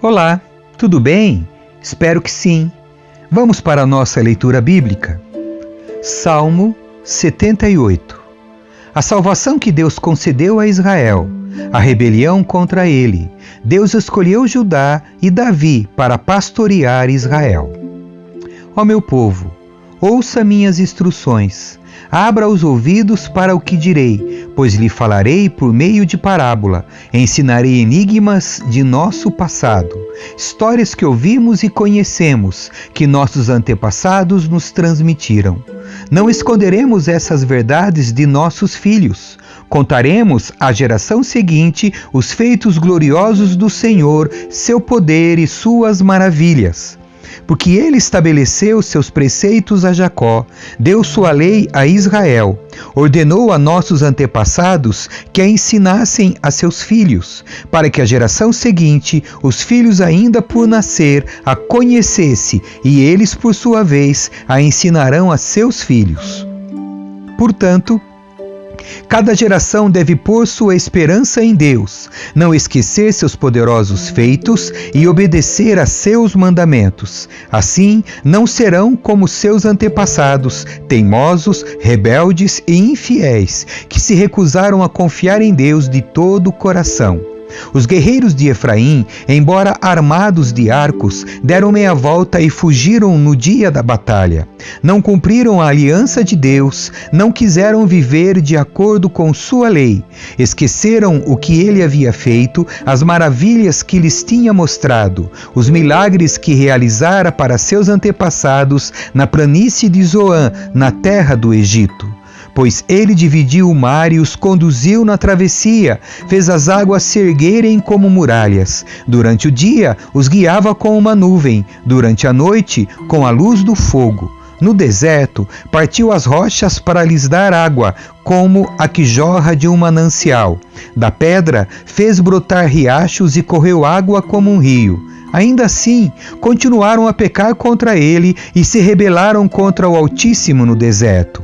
Olá, tudo bem? Espero que sim. Vamos para a nossa leitura bíblica. Salmo 78. A salvação que Deus concedeu a Israel, a rebelião contra ele. Deus escolheu Judá e Davi para pastorear Israel. Ó meu povo, ouça minhas instruções. Abra os ouvidos para o que direi, pois lhe falarei por meio de parábola. Ensinarei enigmas de nosso passado, histórias que ouvimos e conhecemos, que nossos antepassados nos transmitiram. Não esconderemos essas verdades de nossos filhos. Contaremos à geração seguinte os feitos gloriosos do Senhor, seu poder e suas maravilhas. Porque ele estabeleceu seus preceitos a Jacó, deu sua lei a Israel, ordenou a nossos antepassados que a ensinassem a seus filhos, para que a geração seguinte, os filhos ainda por nascer, a conhecesse, e eles, por sua vez, a ensinarão a seus filhos. Portanto, cada geração deve pôr sua esperança em Deus, não esquecer seus poderosos feitos e obedecer a seus mandamentos. Assim, não serão como seus antepassados, teimosos, rebeldes e infiéis, que se recusaram a confiar em Deus de todo o coração. Os guerreiros de Efraim, embora armados de arcos, deram meia volta e fugiram no dia da batalha. Não cumpriram a aliança de Deus, não quiseram viver de acordo com sua lei. Esqueceram o que ele havia feito, as maravilhas que lhes tinha mostrado, os milagres que realizara para seus antepassados na planície de Zoan, na terra do Egito. Pois ele dividiu o mar e os conduziu na travessia, fez as águas se erguerem como muralhas. Durante o dia os guiava com uma nuvem, durante a noite com a luz do fogo. No deserto partiu as rochas para lhes dar água, como a que jorra de um manancial. Da pedra fez brotar riachos e correu água como um rio. Ainda assim, continuaram a pecar contra ele e se rebelaram contra o Altíssimo no deserto.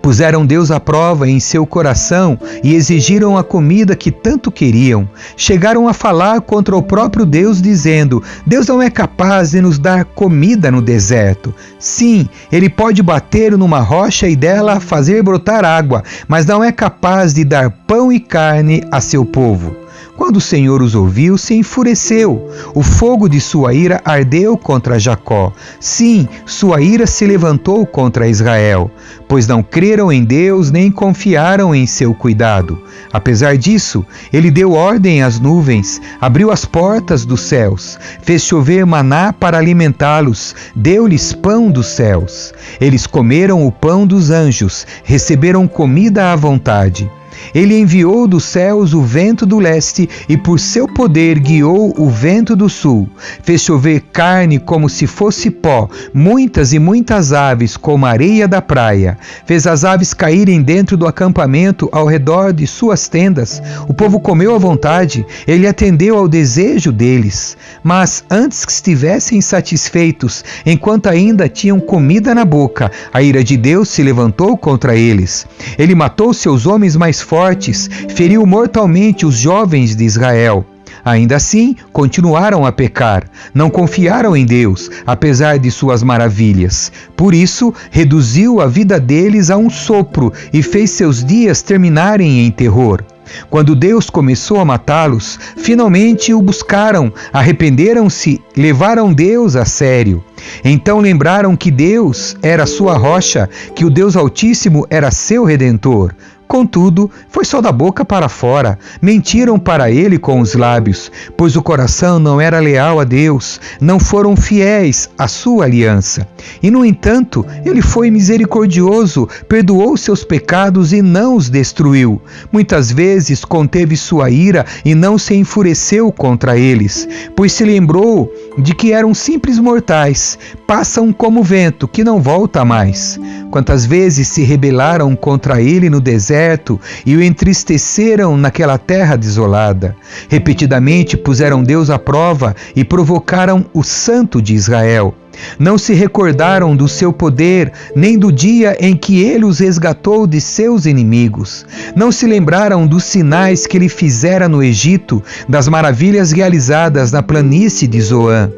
Puseram Deus à prova em seu coração e exigiram a comida que tanto queriam. Chegaram a falar contra o próprio Deus, dizendo: Deus não é capaz de nos dar comida no deserto. Sim, ele pode bater numa rocha e dela fazer brotar água, mas não é capaz de dar pão e carne a seu povo. Quando o Senhor os ouviu, se enfureceu. O fogo de sua ira ardeu contra Jacó. Sim, sua ira se levantou contra Israel, pois não creram em Deus nem confiaram em seu cuidado. Apesar disso, ele deu ordem às nuvens, abriu as portas dos céus, fez chover maná para alimentá-los, deu-lhes pão dos céus. Eles comeram o pão dos anjos, receberam comida à vontade. Ele enviou dos céus o vento do leste e por seu poder guiou o vento do sul. Fez chover carne como se fosse pó, muitas e muitas aves como a areia da praia. Fez as aves caírem dentro do acampamento ao redor de suas tendas. O povo comeu à vontade, ele atendeu ao desejo deles. Mas antes que estivessem satisfeitos, enquanto ainda tinham comida na boca, a ira de Deus se levantou contra eles. Ele matou seus homens mais fortes, feriu mortalmente os jovens de Israel. Ainda assim, continuaram a pecar, não confiaram em Deus, apesar de suas maravilhas. Por isso, reduziu a vida deles a um sopro e fez seus dias terminarem em terror. Quando Deus começou a matá-los, finalmente o buscaram, arrependeram-se, levaram Deus a sério. Então lembraram que Deus era sua rocha, que o Deus Altíssimo era seu Redentor. Contudo, foi só da boca para fora, mentiram para ele com os lábios, pois o coração não era leal a Deus, não foram fiéis à sua aliança. E, no entanto, ele foi misericordioso, perdoou seus pecados e não os destruiu. Muitas vezes conteve sua ira e não se enfureceu contra eles, pois se lembrou de que eram simples mortais, passam como vento que não volta mais. Quantas vezes se rebelaram contra ele no deserto e o entristeceram naquela terra desolada. Repetidamente puseram Deus à prova e provocaram o Santo de Israel. Não se recordaram do seu poder, nem do dia em que ele os resgatou de seus inimigos. Não se lembraram dos sinais que ele fizera no Egito, das maravilhas realizadas na planície de Zoan.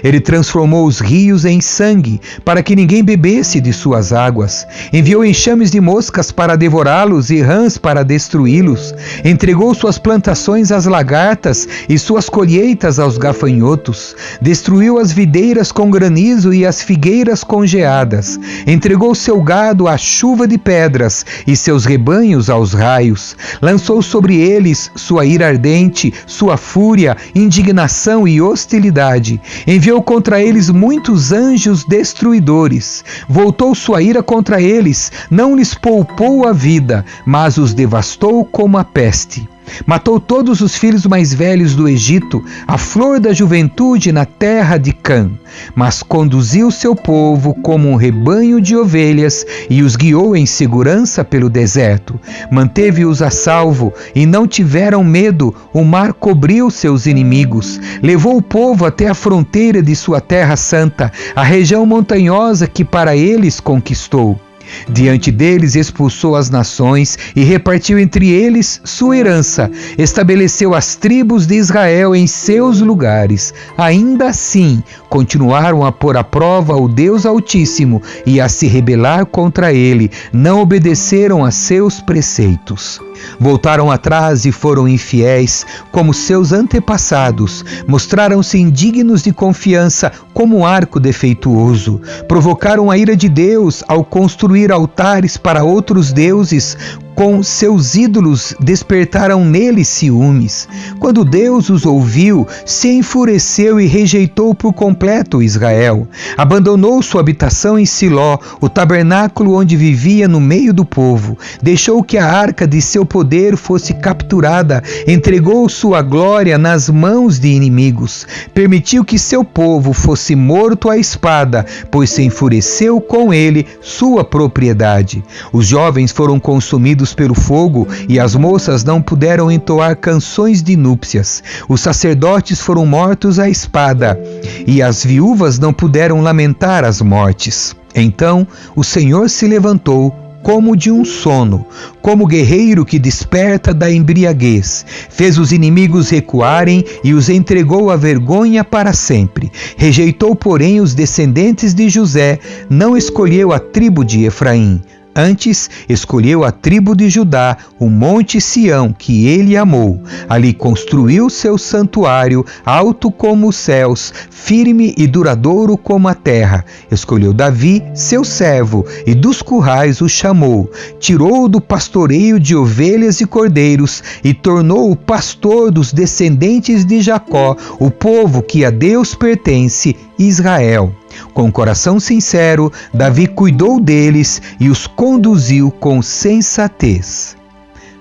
Ele transformou os rios em sangue, para que ninguém bebesse de suas águas. Enviou enxames de moscas para devorá-los e rãs para destruí-los. Entregou suas plantações às lagartas e suas colheitas aos gafanhotos. Destruiu as videiras com granizo e as figueiras com geadas. Entregou seu gado à chuva de pedras e seus rebanhos aos raios. Lançou sobre eles sua ira ardente, sua fúria, indignação e hostilidade. Enviou contra eles muitos anjos destruidores. Voltou sua ira contra eles, não lhes poupou a vida, mas os devastou como a peste. Matou todos os filhos mais velhos do Egito, a flor da juventude na terra de Cã. Mas conduziu seu povo como um rebanho de ovelhas e os guiou em segurança pelo deserto. Manteve-os a salvo e não tiveram medo. O mar cobriu seus inimigos. Levou o povo até a fronteira de sua terra santa, a região montanhosa que para eles conquistou. Diante deles expulsou as nações e repartiu entre eles sua herança. Estabeleceu as tribos de Israel em seus lugares. Ainda assim, continuaram a pôr à prova o Deus Altíssimo e a se rebelar contra ele. Não obedeceram a seus preceitos. Voltaram atrás e foram infiéis, como seus antepassados. Mostraram-se indignos de confiança, como um arco defeituoso. Provocaram a ira de Deus ao construir altares para outros deuses. Com seus ídolos despertaram nele ciúmes. Quando Deus os ouviu, se enfureceu e rejeitou por completo Israel. Abandonou sua habitação em Siló, o tabernáculo onde vivia no meio do povo. Deixou que a arca de seu poder fosse capturada. Entregou sua glória nas mãos de inimigos. Permitiu que seu povo fosse morto à espada, pois se enfureceu com ele sua propriedade. Os jovens foram consumidos pelo fogo e as moças não puderam entoar canções de núpcias. Os sacerdotes foram mortos à espada e as viúvas não puderam lamentar as mortes. Então o Senhor se levantou como de um sono, como guerreiro que desperta da embriaguez. Fez os inimigos recuarem e os entregou à vergonha para sempre. Rejeitou, porém, os descendentes de José, não escolheu a tribo de Efraim. Antes, escolheu a tribo de Judá, o monte Sião, que ele amou. Ali construiu seu santuário, alto como os céus, firme e duradouro como a terra. Escolheu Davi, seu servo, e dos currais o chamou. Tirou-o do pastoreio de ovelhas e cordeiros, e tornou-o pastor dos descendentes de Jacó, o povo que a Deus pertence, Israel. Com coração sincero, Davi cuidou deles e os conduziu com sensatez.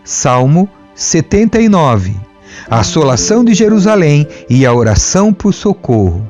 Salmo 79. A assolação de Jerusalém e a oração por socorro.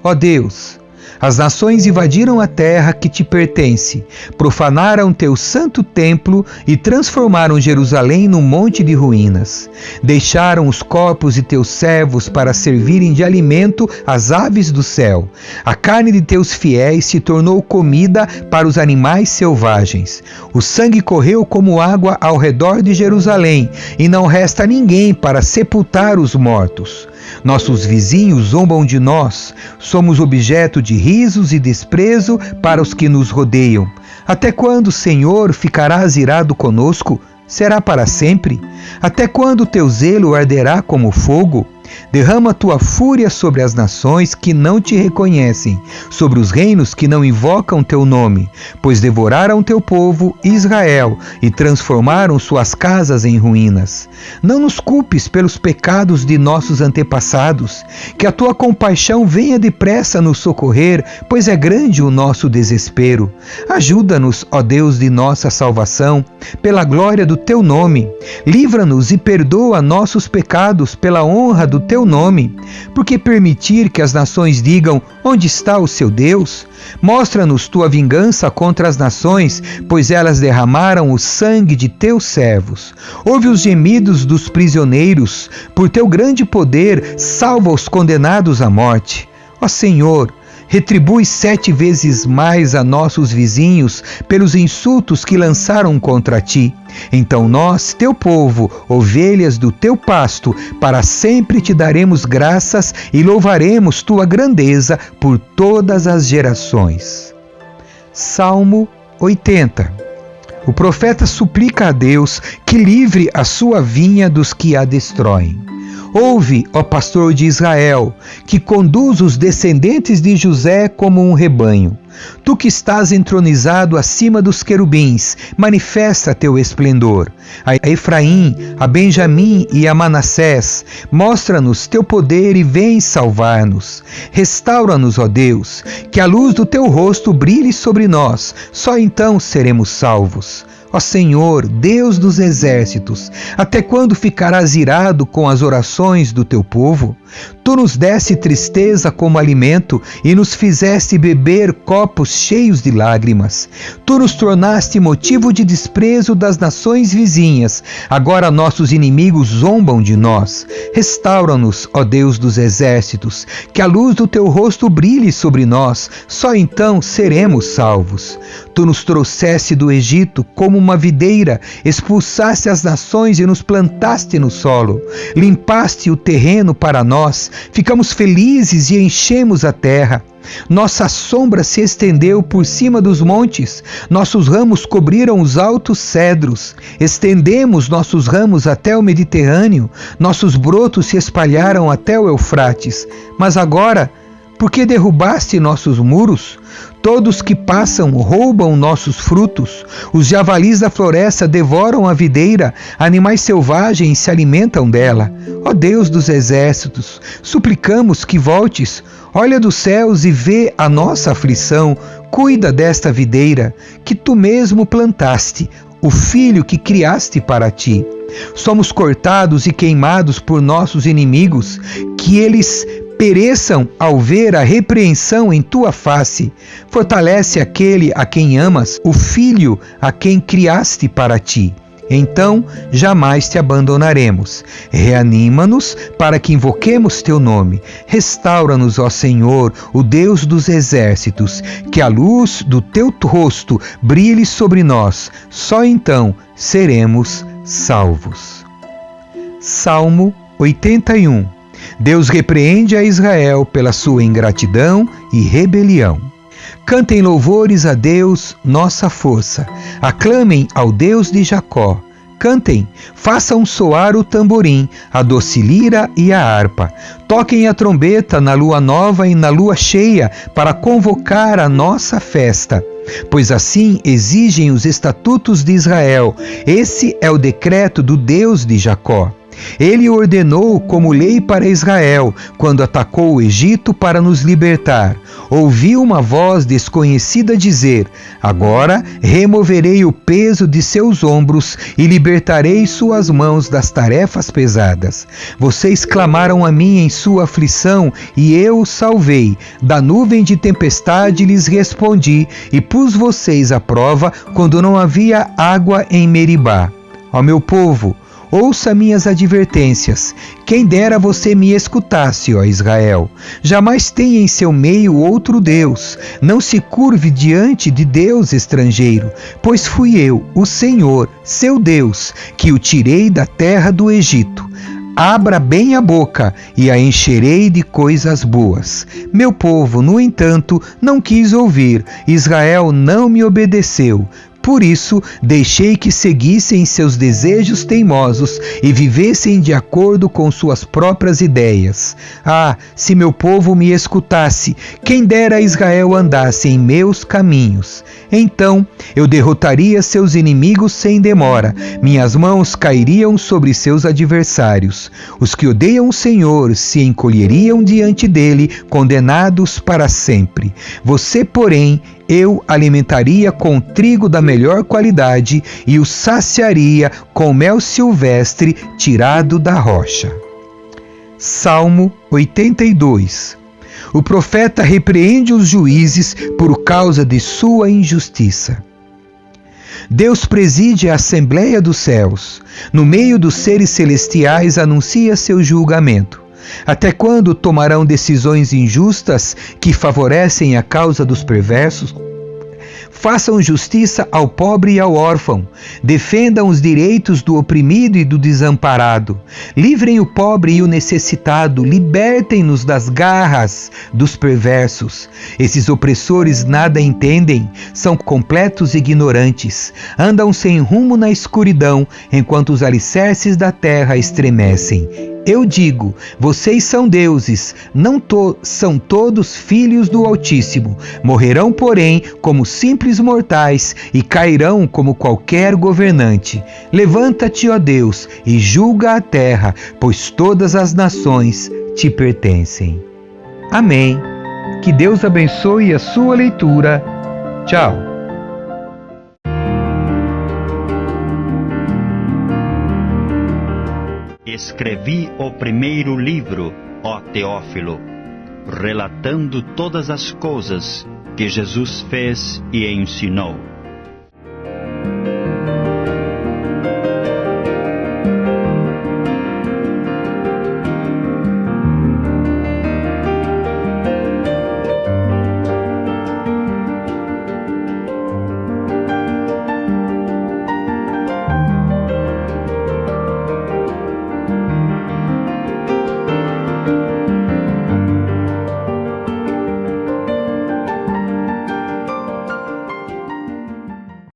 Ó Deus, as nações invadiram a terra que te pertence, profanaram teu santo templo e transformaram Jerusalém num monte de ruínas. Deixaram os corpos de teus servos para servirem de alimento às aves do céu. A carne de teus fiéis se tornou comida para os animais selvagens. O sangue correu como água ao redor de Jerusalém, e não resta ninguém para sepultar os mortos. Nossos vizinhos zombam de nós, somos objeto de risos e desprezo para os que nos rodeiam. Até quando, Senhor, ficarás irado conosco? Será para sempre? Até quando teu zelo arderá como fogo? Derrama tua fúria sobre as nações que não te reconhecem, sobre os reinos que não invocam teu nome, pois devoraram teu povo, Israel, e transformaram suas casas em ruínas. Não nos culpes pelos pecados de nossos antepassados, que a tua compaixão venha depressa nos socorrer, pois é grande o nosso desespero. Ajuda-nos, ó Deus de nossa salvação, pela glória do teu nome. Livra-nos e perdoa nossos pecados pela honra do teu nome. Por que permitir que as nações digam: onde está o seu Deus? Mostra-nos tua vingança contra as nações, pois elas derramaram o sangue de teus servos. Ouve os gemidos dos prisioneiros, por teu grande poder salva os condenados à morte. Ó Senhor, retribui 7 vezes mais a nossos vizinhos pelos insultos que lançaram contra ti. Então nós, teu povo, ovelhas do teu pasto, para sempre te daremos graças e louvaremos tua grandeza por todas as gerações. Salmo 80. O profeta suplica a Deus que livre a sua vinha dos que a destroem. Ouve, ó pastor de Israel, que conduz os descendentes de José como um rebanho. Tu que estás entronizado acima dos querubins, manifesta teu esplendor. A Efraim, a Benjamim e a Manassés, mostra-nos teu poder e vem salvar-nos. Restaura-nos, ó Deus, que a luz do teu rosto brilhe sobre nós, só então seremos salvos. Ó Senhor, Deus dos exércitos, até quando ficarás irado com as orações do teu povo? Tu nos deste tristeza como alimento e nos fizeste beber copos cheios de lágrimas. Tu nos tornaste motivo de desprezo das nações vizinhas. Agora nossos inimigos zombam de nós. Restaura-nos, ó Deus dos exércitos, que a luz do teu rosto brilhe sobre nós, só então seremos salvos. Tu nos trouxeste do Egito como uma videira, expulsaste as nações e nos plantaste no solo. Limpaste o terreno para nós, ficamos felizes e enchemos a terra. Nossa sombra se estendeu por cima dos montes, nossos ramos cobriram os altos cedros. Estendemos nossos ramos até o Mediterrâneo, nossos brotos se espalharam até o Eufrates. Mas agora, por que derrubaste nossos muros? Todos que passam roubam nossos frutos. Os javalis da floresta devoram a videira, animais selvagens se alimentam dela. Ó Deus dos exércitos, suplicamos que voltes. Olha dos céus e vê a nossa aflição. Cuida desta videira que tu mesmo plantaste, o filho que criaste para ti. Somos cortados e queimados por nossos inimigos, que eles pereçam ao ver a repreensão em tua face. Fortalece aquele a quem amas, o filho a quem criaste para ti. Então jamais te abandonaremos. Reanima-nos para que invoquemos teu nome. Restaura-nos, ó Senhor, o Deus dos exércitos, que a luz do teu rosto brilhe sobre nós. Só então seremos salvos. Salmo 81. Deus repreende a Israel pela sua ingratidão e rebelião. Cantem louvores a Deus, nossa força. Aclamem ao Deus de Jacó. Cantem, façam soar o tamborim, a doce lira e a harpa. Toquem a trombeta na lua nova e na lua cheia para convocar a nossa festa. Pois assim exigem os estatutos de Israel. Esse é o decreto do Deus de Jacó. Ele ordenou como lei para Israel, quando atacou o Egito para nos libertar. Ouvi uma voz desconhecida dizer: agora removerei o peso de seus ombros e libertarei suas mãos das tarefas pesadas. Vocês clamaram a mim em sua aflição e eu os salvei. Da nuvem de tempestade lhes respondi e pus vocês à prova quando não havia água em Meribá. Ó meu povo, ouça minhas advertências. Quem dera você me escutasse, ó Israel. Jamais tenha em seu meio outro Deus. Não se curve diante de Deus estrangeiro, pois fui eu, o Senhor, seu Deus, que o tirei da terra do Egito. Abra bem a boca e a encherei de coisas boas. Meu povo, no entanto, não quis ouvir. Israel não me obedeceu. Por isso, deixei que seguissem seus desejos teimosos e vivessem de acordo com suas próprias ideias. Ah, se meu povo me escutasse, quem dera Israel andasse em meus caminhos. Então, eu derrotaria seus inimigos sem demora. Minhas mãos cairiam sobre seus adversários. Os que odeiam o Senhor se encolheriam diante dele, condenados para sempre. Você, porém, eu alimentaria com trigo da melhor qualidade e o saciaria com mel silvestre tirado da rocha. Salmo 82. O profeta repreende os juízes por causa de sua injustiça. Deus preside a Assembleia dos Céus. No meio dos seres celestiais anuncia seu julgamento. Até quando tomarão decisões injustas que favorecem a causa dos perversos? Façam justiça ao pobre e ao órfão. Defendam os direitos do oprimido e do desamparado. Livrem o pobre e o necessitado. Libertem-nos das garras dos perversos. Esses opressores nada entendem, são completos ignorantes. Andam sem rumo na escuridão, enquanto os alicerces da terra estremecem. Eu digo, vocês são deuses, são todos filhos do Altíssimo. Morrerão, porém, como simples mortais e cairão como qualquer governante. Levanta-te, ó Deus, e julga a terra, pois todas as nações te pertencem. Amém. Que Deus abençoe a sua leitura. Tchau. Escrevi o primeiro livro, ó Teófilo, relatando todas as coisas que Jesus fez e ensinou,